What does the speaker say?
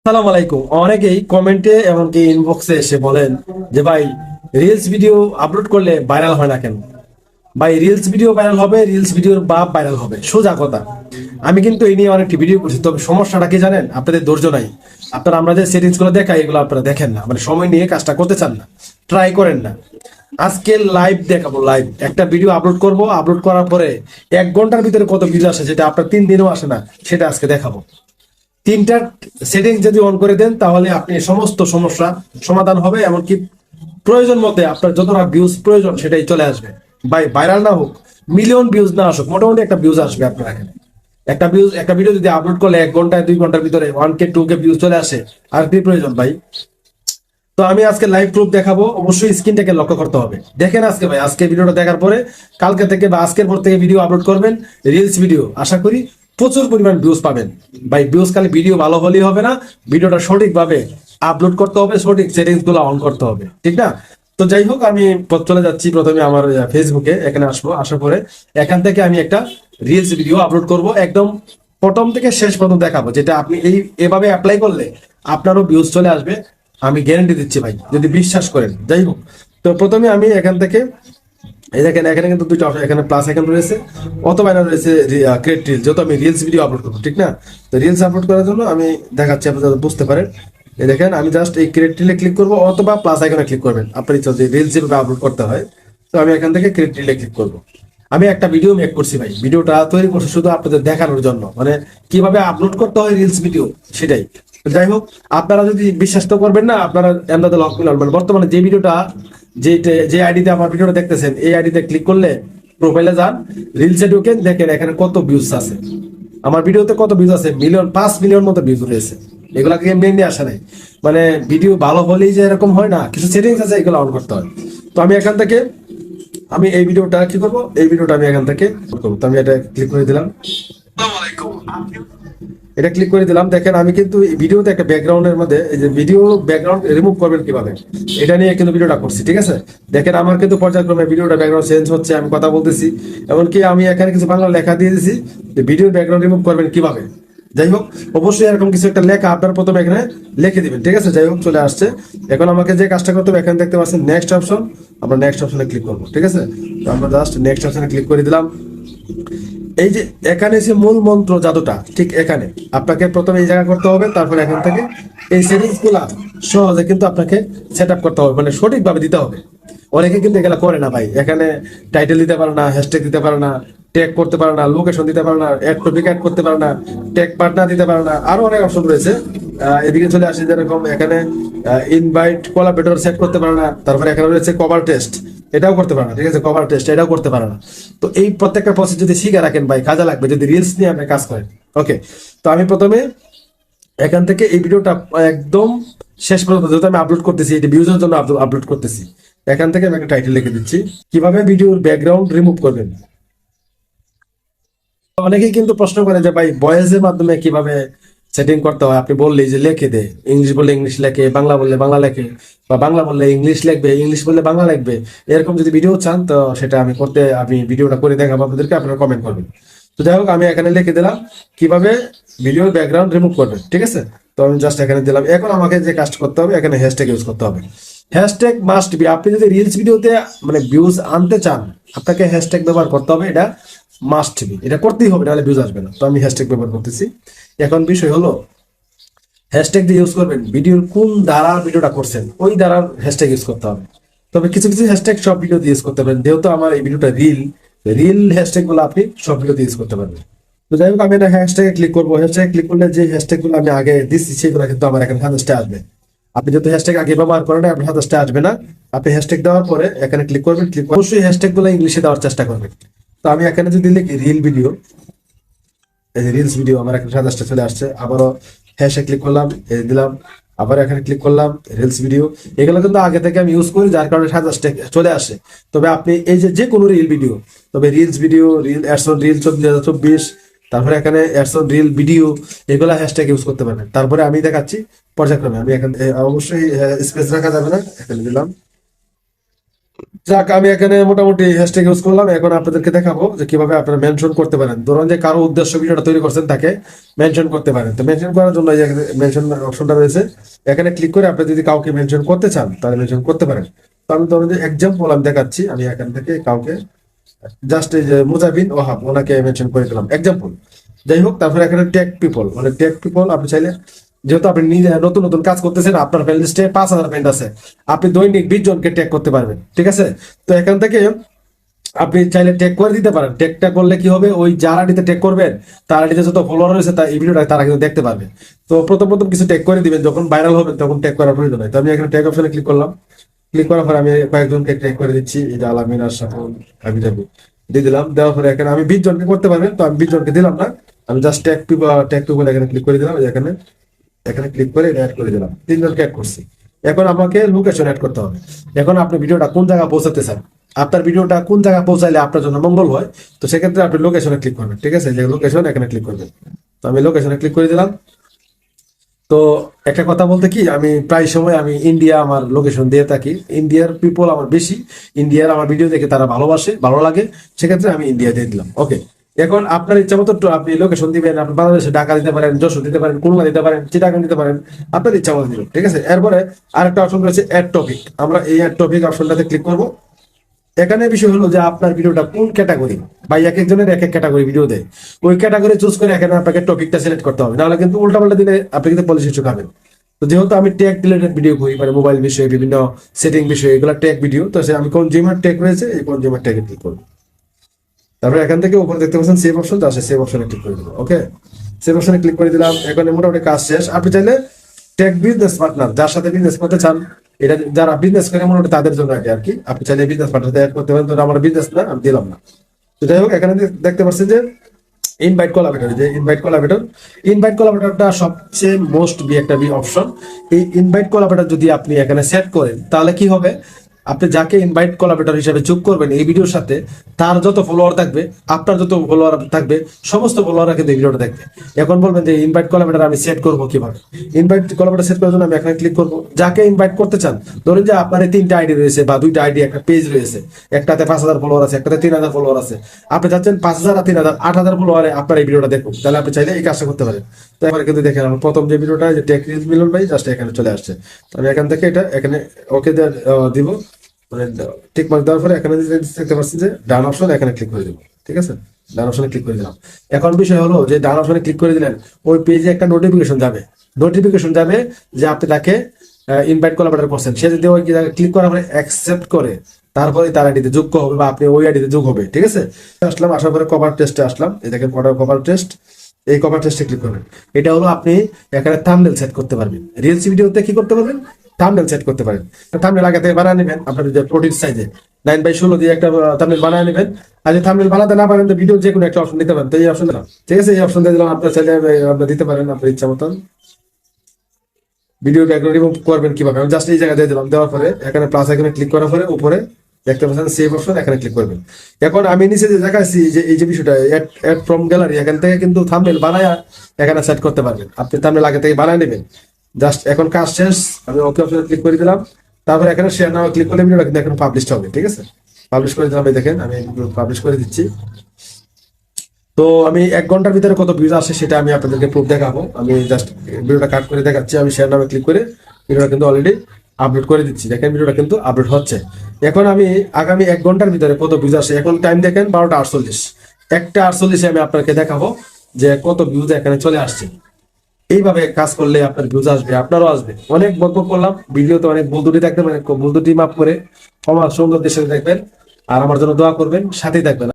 সালাম আলাইকুম। অনেকেই কমেন্টে এমনকি ইনবক্সে এসে বলেন যে ভাই, রিলস ভিডিও আপলোড করলে ভাইরাল হয় না কেন? ভাই, রিলস ভিডিও ভাইরাল হবে, রিলস ভিডিওর বাপ ভাইরাল হবে, সোজা কথা। আমি কিন্তু এই নিয়ে অনেকটি ভিডিও করছি, তবে সমস্যাটা কি জানেন? আপনাদের ধৈর্য নাই। আপনারা আমরা যে সেটিংস গুলো দেখাই এগুলো আপনারা দেখেন না, মানে সময় নিয়ে কাজটা করতে চান না, ট্রাই করেন না। আজকে লাইভ দেখাবো, লাইভ একটা ভিডিও আপলোড করব, আপলোড করার পরে 1 ঘন্টার ভিতরে কত ভিউজ আসে, যেটা আপনার 3 দিনও আসে না, সেটা আজকে দেখাবো। তিনটা সেটিংস যদি অন করে দেন তাহলে আপনি সমস্ত সমস্যা সমাধান হবে, এমনকি প্রয়োজন মতে আপনার যতটা ভিউজ প্রয়োজন সেটাই চলে আসবে। ভাই, ভাইরাল না হোক, মিলিয়ন ভিউজ না আসুক, মোটামুটি একটা ভিউজ আসবে আপনার এখানে। একটা ভিডিও যদি আপলোড করলে 1 ঘন্টায় 2 ঘন্টার ভিতরে 1K 2K ভিউজ চলে আসে, আর কি প্রয়োজন ভাই? তো আমি আজকে লাইভ প্রুফ দেখাবো, অবশ্যই স্ক্রিনটাকে লক্ষ্য করতে হবে। দেখেন আজকে ভাই, আজকে ভিডিওটা দেখার পরে কালকে থেকে বা আজকের পর থেকে ভিডিও আপলোড করবেন, রিলস ভিডিও, আশা করি প্রচুর পরিমাণ ভিউজ পাবেন। ভাই, ভিউজ খালি ভিডিও ভালো হলেই হবে না, ভিডিওটা সঠিকভাবে আপলোড করতে হবে, সঠিক সেটিংস গুলো অন করতে হবে, ঠিক না? তো যাই হোক, আমি চলে যাচ্ছি প্রথমে আমার ফেসবুকে, এখানে আসবো, আসার পরে এখান থেকে আমি একটা রিলস ভিডিও আপলোড করব, একদম প্রথম থেকে শেষ পর্যন্ত দেখাবো, যেটা আপনি এভাবে অ্যাপ্লাই করলে আপনারও ভিউজ চলে আসবে। আমি গ্যারান্টি দিচ্ছি ভাই, যদি বিশ্বাস করেন। যাই হোক, তো প্রথমে আমি এখান থেকে, এই দেখেন এখানে কিন্তু দুইটা অপশন, এখানে প্লাস আইকন রয়েছে, অথবা এখানে রয়েছে ক্রিয়েট রিল, যেহেতু আমি রিলস ভিডিও আপলোড করবো, ঠিক না? তো রিলস আপলোড করার জন্য আমি দেখাচ্ছি, আপনারা যাতে বুঝতে পারেন। এই দেখেন, আমি জাস্ট এই ক্রিয়েট রিলে ক্লিক করবো, অথবা প্লাস আইকনে ক্লিক করবেন, আপনার ইচ্ছা যে রিলস যেভাবে আপলোড করতে হয়। তো আমি এখান থেকে ক্রিয়েট রিলে ক্লিক করবো। আমি একটা ভিডিও মেক করছি ভাই, ভিডিওটা তৈরি করছি শুধু আপনাদের দেখানোর জন্য, মানে কিভাবে আপলোড করতে হয় রিলস ভিডিও, সেটাই। যাই হোক, আপনারা যদি বিশ্বাস তো করবেন না, আপনারা এমদাদে লক মিলান, মানে বর্তমানে যে ভিডিওটা, যে আইডিতে আমার ভিডিওটা দেখতেছেন, এই আইডিতে ক্লিক করলে প্রোফাইলে যান, রিলসে ঢুকেন, দেখেন এখানে কত ভিউজ আছে। আমার ভিডিওতে কত ভিউজ আছে, 5 মিলিয়ন মতো ভিউজ রয়েছে। এগুলাকে এমনি এমনি আসে নাই, মানে ভিডিও ভালো হলেই যে এরকম হয় না, কিছু সেটিংস আছে, এগুলো অন করতে হয়। তো আমি এখান থেকে, আমি এই ভিডিওটা কি করবো, এই ভিডিওটা আমি এখান থেকে করবো। তো আমি এটা ক্লিক করে দিলাম, এটা ক্লিক করে দিলাম। দেখেন আমি কিন্তু এই ভিডিওতে একটা ব্যাকগ্রাউন্ডের মধ্যে, এই যে ভিডিও ব্যাকগ্রাউন্ড রিমুভ করবেন কিভাবে, এটা নিয়ে কিন্তু ভিডিওটা করছি, ঠিক আছে? দেখেন আমার কিন্তু পর্যায়ক্রমে ভিডিওটা ব্যাকগ্রাউন্ড চেঞ্জ হচ্ছে, আমি কথা বলতেছি, এমনকি আমি এখানে কিছু বাংলা লেখা দিয়ে দিয়েছি যে ভিডিওর ব্যাকগ্রাউন্ড রিমুভ করবেন কিভাবে। যাই হোক, অবশ্যই এরকম কিছু একটা লেখা আপনার প্রথমে এখানে লিখে দিবেন, ঠিক আছে? যাই হোক, চলে আসছে। এখন আমাকে যে কাজটা করতে হবে, এখানে দেখতে পাচ্ছেন নেক্সট অপশন, আমরা নেক্সট অপশনে ক্লিক করবো, ঠিক আছে? তো আমরা জাস্ট নেক্সট অপশনে ক্লিক করে দিলাম। এই যে এখানে যে মূল মন্ত্র জাদুটা, ঠিক এখানে আপনাকে প্রথমে এই জায়গা করতে হবে, তারপর এখান থেকে এই সেটিংস গুলা সহজে কিন্তু আপনাকে সেট আপ করতে হবে, মানে সঠিকভাবে দিতে হবে। অনেকে কিন্তু এগুলা করে না ভাই, এখানে টাইটেল দিতে পারে না, হ্যাশট্যাগ দিতে পারে না, ট্যাগ করতে পারে না, লোকেশন দিতে পারে না, অ্যাড টপিক অ্যাড করতে পারে না, ট্যাগ পার্টনার দিতে পারে না, আরো অনেক অপশন রয়েছে। এদিকে চলে আসে, যেরকম এখানে ইনভাইট কোলাবরেটর সেট করতে পারে না, তারপরে এখানে রয়েছে কভার টেস্ট, এটাও করতে পারে না, ঠিক আছে? কভার টেস্ট এটাও করতে পারে না। তো এই প্রত্যেকটা প্রসেস যদি শিখে রাখেন ভাই, কাজে লাগবে যদি রিলস নিয়ে আপনি কাজ করেন। ওকে, তো আমি প্রথমে এখান থেকে এই ভিডিওটা একদম শেষ পর্যন্ত, যেহেতু আমি আপলোড করতেছি, এটি ভিউজের জন্য আপলোড করতেছি, এখান থেকে আমি একটা টাইটেল লিখে দিচ্ছি, কিভাবে ভিডিওর ব্যাকগ্রাউন্ড রিমুভ করবেন। অনেকেই কিন্তু প্রশ্ন করে যে ভাই, ভয়েসের মাধ্যমে কিভাবে সেটিং করতে হয়? আপনি বললেই যে লিখে দে, ইংলিশ বললে ইংলিশ লেখে, বাংলা বললে বাংলা লেখে, বা বাংলা বললে ইংলিশ লিখবে, ইংলিশ বললে বাংলা লিখবে। এরকম যদি ভিডিও চান, তো সেটা আমি করতে, আমি ভিডিওটা করে দেখাবো আপনাদেরকে, আপনারা কমেন্ট করবেন। তো যাই হোক, আমি এখানে লিখে দিলাম কিভাবে ভিডিওর ব্যাকগ্রাউন্ড রিমুভ করবেন, ঠিক আছে? তো আমি জাস্ট এখানে দিলাম। এখন আমাকে যে কাজ করতে হবে, এখানে হ্যাশট্যাগ ইউজ করতে হবে। হ্যাশট্যাগ মাস্ট বি, আপনি যদি রিলস ভিডিওতে মানে ভিউজ আনতে চান, আপনাকে হ্যাশট্যাগ ব্যবহার করতে হবে, এটা মাস্ট বি, এটা করতেই হবে, নাহলে ভিউজ আসবে না। তো আমি হ্যাশট্যাগ ব্যবহার করতেছি। এখন বিষয় হলো, হ্যাশট্যাগ দিয়ে ইউজ করবেন ভিডিওর কোন দ্বারা ভিডিওটা করছেন, ওই দ্বারার হ্যাশট্যাগ ইউজ করতে হবে। তবে কিছু কিছু হ্যাশট্যাগ সব ভিডিও দিয়ে ইউজ করতে পারেন, যেহেতু আমার এই ভিডিওটা রিল হ্যাশট্যাগ গুলো আপনি সব ভিডিওতে ইউজ করতে পারবেন। তো যাই হোক, আমি এটা হ্যাশট্যাগে ক্লিক করবো। হ্যাশট্যাগে ক্লিক করলে যে হ্যাশট্যাগ গুলো আমি আগে দিচ্ছি, সেগুলো কিন্তু আমার এখানে সাজেস্টে আসবে। আপনি যেহেতু হ্যাশট্যাগ আগে ব্যবহার করেন, আপনার সাজেস্টে আসবে না। আপনি হ্যাশট্যাগ দেওয়ার পরে এখানে ক্লিক করবেন, অবশ্যই হ্যাশট্যাগ গুলো ইংলিশে দেওয়ার চেষ্টা করবেন। তো আমি এখানে যদি লিখি রিল ভিডিও, এই যে রিলস ভিডিও, আমার এখানে সাজেস্টে চলে আসছে। আবারও হ্যাশে ক্লিক করলাম, এই দিলাম, আবার এখানে ক্লিক করলাম রিলস ভিডিও। এগুলো কিন্তু আগে থেকে আমি ইউজ করি, যার কারণে সাজেস্টে চলে আসে। তবে আপনি এই যে কোনো রিল ভিডিও, তবে reels video, reel ads on reel 2024, তারপরে এখানে অ্যাডস অন রিল ভিডিও, এগুলা হ্যাশট্যাগ ইউজ করতে পারবেন। তারপরে আমি দেখাচ্ছি পর্যায়ক্রমে, আমি এখানে অবশ্যই স্পেস রাখা যাবে না, এখানে দিলাম। যাক, আমি এখানে মোটামুটি হ্যাশট্যাগ ইউজ করলাম। এখন আপনাদেরকে দেখাবো যে কিভাবে আপনারা মেনশন করতে পারেন। ধরুন যে কারো উদ্দেশ্য ভিডিওটা তৈরি করছেন, তাকে মেনশন করতে পারেন। তো মেনশন করার জন্য এই মেনশন অপশনটা রয়েছে, এখানে ক্লিক করে আপনি যদি কাউকে মেনশন করতে চান তাহলে মেনশন করতে পারেন। তো আমি ধরুন যে এক্সাম্পল আমি দেখাচ্ছি, আমি এখান থেকে কাউকে জাস্ট এই যে মুজাবিন ওহাব ওনাকে মেনশন করে দিলাম এক্সাম্পল। যাই হোক, তারপরে এখানে টেক পিপল, মানে টেক পিপল আপনি চাইলে, যেহেতু আপনি নিজে নতুন নতুন কাজ করতেছেন, আপনার ফ্রেন্ড লিস্টে 5,000 ফ্রেন্ড আছে, আপনি দৈনিক 20 জনকে ট্যাগ করতে পারবেন, ঠিক আছে? তো এখান থেকে আপনি চাইলে ট্যাগ করে দিতে পারেন। ট্যাগটা করলে কি হবে, ওই যার আইডিতে ট্যাগ করবেন তার আইডিতে যত ফলোয়ার রয়েছে তার এই ভিডিওটা তারা কিন্তু দেখতে পারবে। তো প্রথম প্রথম কিছু ট্যাগ করে দিবেন, যখন ভাইরাল হবে তখন ট্যাগ করার প্রয়োজন হয়। তো আমি এখানে ট্যাগ অপশনে ক্লিক করলাম। ক্লিক করার পরে আমি কয়েকজনকে ট্যাগ করে দিচ্ছি, এই যে আলামিন, আশরাফুল, আমি যাবো দিয়ে দিলাম। দেওয়ার পরে এখানে আমি 20 জনকে করতে পারবেন, তো আমি 20 জনকে দিলাম না, আমি জাস্ট ট্যাগ টু এখানে ক্লিক করে দিলাম। এখানে এখানে ক্লিক করে এটা অ্যাড করে দিলাম, 3 জনকে অ্যাড করছি। এখন আমাকে লোকেশন অ্যাড করতে হবে। এখন আপনি ভিডিওটা কোন জায়গায় পৌঁছাতে চান, আপনার ভিডিওটা কোন জায়গায় পৌঁছাইলে আপনার জন্য মঙ্গল হয়, তো সেক্ষেত্রে আপনি লোকেশনে ক্লিক করবেন, ঠিক আছে? যে লোকেশন এখানে ক্লিক করবেন। তো আমি লোকেশনে ক্লিক করে দিলাম। তো একটা কথা বলতে কি, আমি প্রায় সময় আমি ইন্ডিয়া আমার লোকেশন দিয়ে থাকি। ইন্ডিয়ার পিপল আমার বেশি, ইন্ডিয়ার আমার ভিডিও দেখে তারা ভালোবাসে, ভালো লাগে, সেক্ষেত্রে আমি ইন্ডিয়া দিয়ে দিলাম। ওকে, এখন আপনার ইচ্ছা মতো আপনি লোকেশন দিবেন। আপনি বাংলাদেশে ঢাকা দিতে পারেন, যশোর দিতে পারেন, খুলনা দিতে পারেন, চিটাগাং দিতে পারেন, আপনার ইচ্ছা মতো দিবেন, ঠিক আছে? এরপরে আরেকটা অপশন রয়েছে অ্যাড টপিক। আমরা এই অ্যাড টপিক অপশনটাতে ক্লিক করবো। এখানে বিষয় হলো যে আপনার ভিডিওটা কোন ক্যাটাগরি, বা এক একজনের এক এক ক্যাটাগরি ভিডিও দেয়, ওই ক্যাটাগরি চুজ করে এখানে আপনাকে টপিকটা সিলেক্ট করতে হবে, নাহলে কিন্তু উল্টাপাল্টা দিলে আপনি কিন্তু পলিসি চুকাবেন। তো যেহেতু আমি টেক রিলেটেড ভিডিও করি, মানে মোবাইল বিষয়ে, বিভিন্ন সেটিং বিষয়ে, এগুলো টেক ভিডিও, তো আমি কনজিউমার টেক রয়েছে, এই কনজিউমার টেকে ক্লিক করবো। তারপরে এখান থেকে উপরে দেখতে পাচ্ছেন সেভ অপশন, আছে সেভ অপশনে ক্লিক করে দেবো। ওকে, সেভ অপশনে ক্লিক করে দিলাম। এখন মোটামুটি কাজ শেষ। আপনি চাইলে টেক বিজনেস পার্টনার, যার সাথে বিজনেস করতে চান, এটা যারা বিজনেস করে মোটামুটি তাদের জন্য আর কি, আপনি চাইলে বিজনেস পার্টনার অ্যাড করতে পারেন। তো আমার বিজনেস না, আমি দিলাম না। তো যাই হোক, এখানে দেখতে পাচ্ছেন যে ইনভাইট কোলাবরেটর, যে ইনভাইট কোলাবরেটরটা সবচেয়ে মোস্ট একটা অপশন। এই ইনভাইট কোলাবরেটর যদি আপনি এখানে সেট করেন, তাহলে কি হবে, আপনি যাকে ইনভাইট কোলাবরেটর হিসেবে যোগ করবেন এই ভিডিওর সাথে, তার যত ফলোয়ার থাকবে, আপনার যত ফলোয়ার থাকবে, সমস্ত ফলোয়াররা কিন্তু এই ভিডিওটা দেখবে। এখন বলবেন যে ইনভাইট কোলাবরেটর আমি সেট করবো কিভাবে? ইনভাইট কোলাবরেটর সেট করার জন্য আমি এখানে ক্লিক করবো। যাকে ইনভাইট করতে চান, ধরুন যে আপনার 3টা আইডি রয়েছে বা 2টা আইডি, একটা পেজ রয়েছে, একটাতে 5,000 ফলোয়ার আছে, একটাতে 3,000 ফলোয়ার আছে। আপনি চাচ্ছেন 5,000 আর 3,000 8,000 ফলোয়ারে আপনার এই ভিডিওটা দেখুন, তাহলে আপনি চাইলে এই কাজটা করতে পারেন। তো এবার কিন্তু দেখেন আমার প্রথম যে ভিডিওটা, যে টেক রিলস মিলন ভাই, জাস্ট এখানে চলে আসছে। তো আমি এখান থেকে এটা এখানে ওকে দিব, মানে ঠিক মার্ক দেওয়ার পরে এখানে দেখতে পাচ্ছি যে ডান অপশন, এখানে ক্লিক করে দেবো, ঠিক আছে? ডান অপশনে ক্লিক করে দিলাম। এখন বিষয় হলো যে ডান অপশনে ক্লিক করে দিলেন, ওই পেজে একটা নোটিফিকেশন যাবে যে আপনি তাকে ইনভাইট কোলাবরেটর করছেন। সে যদি ওই ক্লিক করার পরে অ্যাকসেপ্ট করে, তারপরে তার আইডিতে যোগ হবে বা আপনি ওই আইডিতে যোগ হবে, ঠিক আছে? আসলাম, আসার পরে কভার টেস্টে আসলাম, এই দেখেন কভার টেস্ট। এই কভার টেস্টে ক্লিক করবেন। এটা হলো আপনি এখানে থাম্বনেল সেট করতে পারবেন। রিলস ভিডিওতে কি করতে পারবেন, থাম্বনেল সেট করতে পারেন। থাম্বনেল আগে থেকে বানিয়ে নেবেন, আপনার যে প্রোটিন সাইজে 9/16 দিয়ে একটা থাম্বনেল বানিয়ে নেবেন। আর যদি থাম্বনেল বানাতে না পারেন, তো ভিডিও যে কোনো একটা অপশন দিতে পারেন। তো এই অপশন দিলাম, ঠিক আছে? এই অপশন দিয়ে দিলাম। আপনার চাইলে আপনার দিতে পারেন আপনার ইচ্ছা মতন। ভিডিও ব্যাকগ্রাউন্ড রিমুভ করবেন কিভাবে, আমি জাস্ট এই জায়গায় দিয়ে দিলাম। দেওয়ার পরে এখানে প্লাস আইকনে ক্লিক করার পরে উপরে দেখতে পাচ্ছেন সেভ অপশন, এখানে ক্লিক করবেন। এখন আমি নিচে যে দেখাচ্ছি যে এই যে বিষয়টা অ্যাড ফ্রম গ্যালারি, এখান থেকে কিন্তু থাম্বনেল বানায়া এখানে সেট করতে পারবেন। আপনি থাম্বনেল আগে থেকে বানায় নেবেন। জাস্ট এখন কাজ শেষ, আমি ওকে অপশনে ক্লিক করে দিলাম। তারপরে এখানে শেয়ার নাও ক্লিক করলে ভিডিওটা কিন্তু এখন পাবলিশ হবে, ঠিক আছে? পাবলিশ করে দিলাম, এই দেখেন আমি পাবলিশ করে দিচ্ছি। তো আমি 1 ঘন্টার ভিতরে কত ভিউজ আসে সেটা আমি আপনাদেরকে প্রুফ দেখাবো। আমি জাস্ট ভিডিওটা কাট করে দেখাচ্ছি। আমি শেয়ার নামে ক্লিক করে ভিডিওটা কিন্তু অলরেডি আপলোড করে দিচ্ছি। দেখেন ভিডিওটা কিন্তু আপলোড হচ্ছে। এখন আমি আগামী 1 ঘন্টার ভিতরে কত ভিউজ আসে, এখন টাইম দেখেন 12টা 48। 1টা 48 আমি আপনাকে দেখাবো যে কত ভিউজ এখানে চলে আসছে। এইভাবে কাজ করলে আপনার ভিউজ আসবে, আপনারও আসবে। অনেক বকবক করলাম, ভিডিওতে অনেক ভুল ত্রুটি থাকতে পারে, ভুল ত্রুটি মাফ করে ক্ষমা সুন্দর দেশে দেখবেন। আর আমার জন্য দোয়া করবেন, সাথেই থাকবেন।